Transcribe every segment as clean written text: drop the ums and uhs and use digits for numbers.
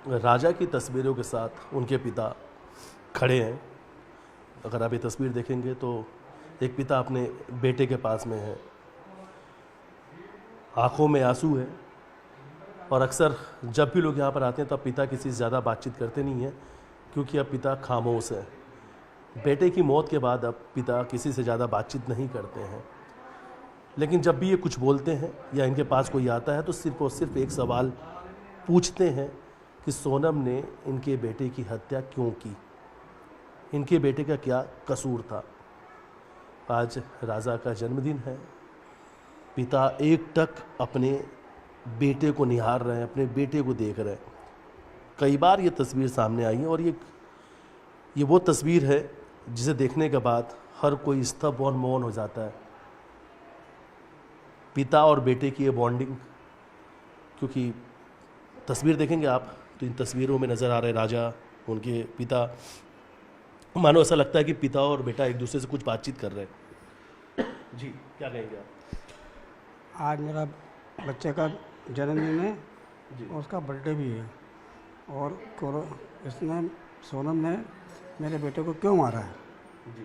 राजा की तस्वीरों के साथ उनके पिता खड़े हैं। अगर आप ये तस्वीर देखेंगे तो एक पिता अपने बेटे के पास में है, आंखों में आंसू है। और अक्सर जब भी लोग यहाँ पर आते हैं तब पिता किसी से ज़्यादा बातचीत करते नहीं हैं, क्योंकि अब पिता खामोश है। बेटे की मौत के बाद अब पिता किसी से ज़्यादा बातचीत नहीं करते हैं। लेकिन जब भी ये कुछ बोलते हैं या इनके पास कोई आता है तो सिर्फ और सिर्फ एक सवाल पूछते हैं कि सोनम ने इनके बेटे की हत्या क्यों की, इनके बेटे का क्या कसूर था। आज राजा का जन्मदिन है। पिता एकटक अपने बेटे को निहार रहे हैं, अपने बेटे को देख रहे हैं। कई बार ये तस्वीर सामने आई है और ये वो तस्वीर है जिसे देखने के बाद हर कोई स्तब्ध और मौन हो जाता है। पिता और बेटे की ये बॉन्डिंग, क्योंकि तस्वीर देखेंगे आप तो इन तस्वीरों में नज़र आ रहे राजा, उनके पिता, मानो ऐसा लगता है कि पिता और बेटा एक दूसरे से कुछ बातचीत कर रहे हैं। जी, क्या कहेंगे आप? आज मेरा बच्चे का जन्मदिन है जी। और उसका बर्थडे भी है, और इसने सोनम ने मेरे बेटे को क्यों मारा है।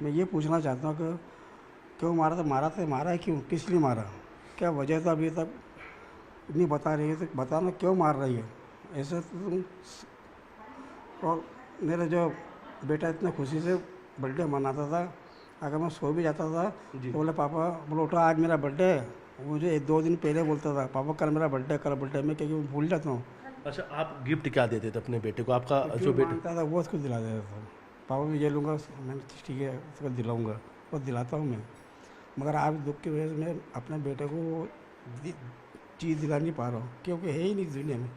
मैं ये पूछना चाहता हूँ कि क्यों मारा, तो मारा है क्यों, किस लिए मारा, क्या वजह था, अभी तक नहीं बता रही है। तो बताना क्यों मार रही है ऐसे तुम। और मेरा जो बेटा इतने खुशी से बर्थडे मनाता था, अगर मैं सो भी जाता था तो बोले पापा, बोले उठा आज मेरा बर्थडे है। मुझे 2 दिन पहले बोलता था पापा कल मेरा बर्थडे, कल बर्थडे में, क्योंकि मैं भूल जाता हूँ। अच्छा, आप गिफ्ट क्या देते थे अपने बेटे को? आपका जो बेटा मांगता था वो उसको दिला देता था। पापा मैं ये लूँगा, मैंने ठीक है उसको दिलाऊँगा, और दिलाता हूँ मैं। मगर आज दुख की वजह से मैं अपने बेटे को वो चीज़ दिला नहीं पा रहा हूँ, क्योंकि है ही नहीं दुनिया में।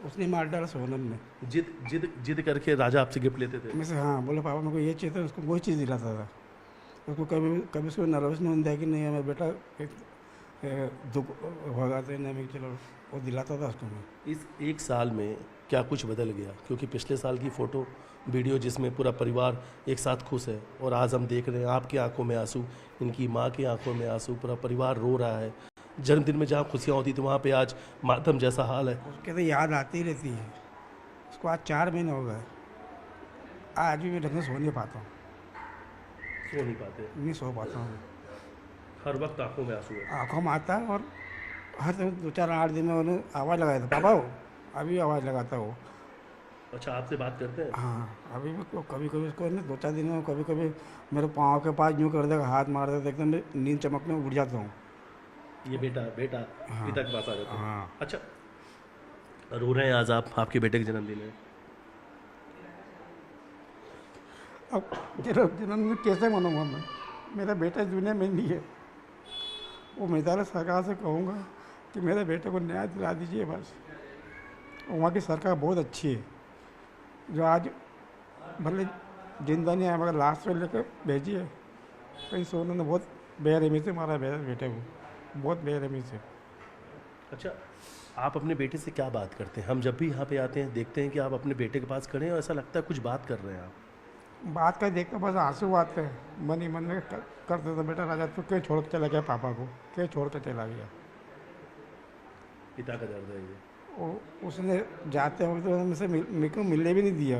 उसने मार डाला सोनम ने। जिद करके राजा आपसे गिफ्ट लेते थे? मैं से हाँ बोले पापा मेरे को ये चाहिए था, उसको वही चीज़ दिलाता था। उसको कभी उसको नर्वस नहीं होता है कि नहीं मेरा बेटा दुख होगा तो नहीं, मैं चलो वो दिलाता था उसको मैं। इस 1 साल में क्या कुछ बदल गया? क्योंकि पिछले साल की फ़ोटो वीडियो जिसमें पूरा परिवार एक साथ खुश है, और आज हम देख रहे हैं आपकी आंखों में आंसू, इनकी माँ की आंखों में आंसू, पूरा परिवार रो रहा है। जन्मदिन में जहाँ खुशियाँ होती थी वहाँ पे आज मातम जैसा हाल है। उसके तो याद आती ही रहती है। उसको आज 4 महीने हो गए, आज भी मैं ढंग से सो नहीं पाता हूँ। सो नहीं पाते? नहीं सो पाता हूँ। हर वक्त आंखों में आंसू है? आँखों में आता है, और हर 2-4-8 दिन में उन्हें आवाज़ लगाया था पापा, वो अभी आवाज़ लगाता वो। अच्छा, आपसे बात करते हैं? हाँ, अभी भी कभी कभी उसको ना 2-4 दिन में कभी कभी मेरे पाँव के पास यूँ कर देगा, हाथ मार देगा, एकदम मैं नींद चमकने में उठ जाता हूँ। ये बेटा हाँ। पिता के पास आ जाता है? हाँ। अच्छा, रो रहे हैं आज आप, आपके बेटे का जन्मदिन है। अब जन्मदिन कैसे मनाऊंगा मैं, मेरा बेटा इस दुनिया में नहीं है। वो मैं सरकार से कहूँगा कि मेरे बेटे को न्याय दिला दीजिए बस। वहाँ की सरकार बहुत अच्छी है, जो आज भले जिंदा नहीं आया मगर लास्ट में लेकर भेजी है। कहीं सोनू ने बहुत बेरहमी से मारा मेरे बेटे को, बहुत बेरहमी से। अच्छा, आप अपने बेटे से क्या बात करते हैं? हम जब भी यहाँ पे आते हैं देखते हैं कि आप अपने बेटे के पास खड़े हैं और ऐसा लगता है कुछ बात कर रहे हैं आप। बात कर देखते बस आंसू आते हैं, मन ही मन में करते थे बेटा राजा तू क्यों छोड़ कर चला गया, पापा को क्यों छोड़ कर चला गया। पिता का दर्द है ये। उसने जाते वक्त मुझसे मेरे को मिलने भी नहीं दिया,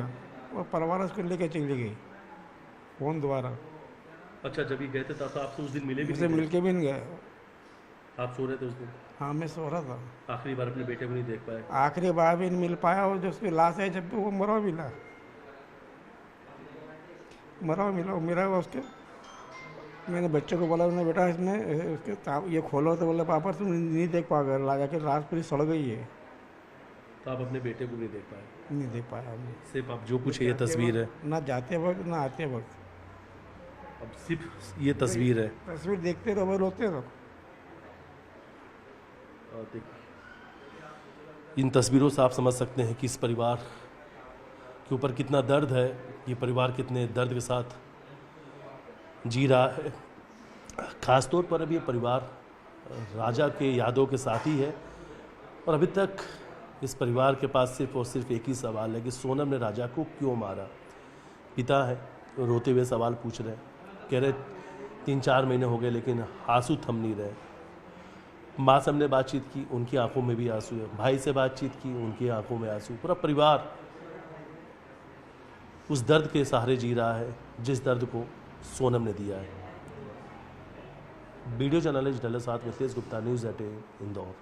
और परिवार उसको लेके चली गई फोन द्वारा। अच्छा, जब ये गए थे तब तो आपसे उस दिन मिले भी मुझसे नहीं थे? मिल के भी नहीं गए। आप सो रहे थे उस दिन? हाँ मैं सो रहा था। आखिरी बार अपने बेटे को नहीं देख पाए? आखिरी बार भी नहीं मिल पाया, और जो उसकी लाश है जब भी वो मरा मिला मेरा उसके। मैंने बच्चे को बोला बेटा इसमें उसके ये खोलो, तो बोले पापा तुम नहीं देख पाओगे, लाजा के लाश पूरी सड़ गई है। तो आप अपने बेटे को नहीं देख पाए? नहीं देख पाया हमने। सिर्फ अब जो कुछ है ये तस्वीर है? ना जाते वक्त ना आते वक्त, अब सिर्फ ये तस्वीर है। तस्वीर देखते रहो, रोते रहो। और इन तस्वीरों से आप समझ सकते हैं कि इस परिवार के ऊपर कितना दर्द है, ये परिवार कितने दर्द के साथ जी रहा है। ख़ासतौर पर अब ये परिवार राजा के यादों के साथ ही है, और अभी तक इस परिवार के पास सिर्फ और सिर्फ एक ही सवाल है कि सोनम ने राजा को क्यों मारा। पिता है, रोते हुए सवाल पूछ रहे हैं, कह रहे 3-4 महीने हो गए लेकिन आंसू थम नहीं रहे। माँ से हमने बातचीत की, उनकी आंखों में भी आंसू है। भाई से बातचीत की, उनकी आंखों में आंसू। पूरा परिवार उस दर्द के सहारे जी रहा है जिस दर्द को सोनम ने दिया है। वीडियो जर्नलिस्ट डल्ला साथ में तेज गुप्ता, न्यूज़ 18 इंदौर।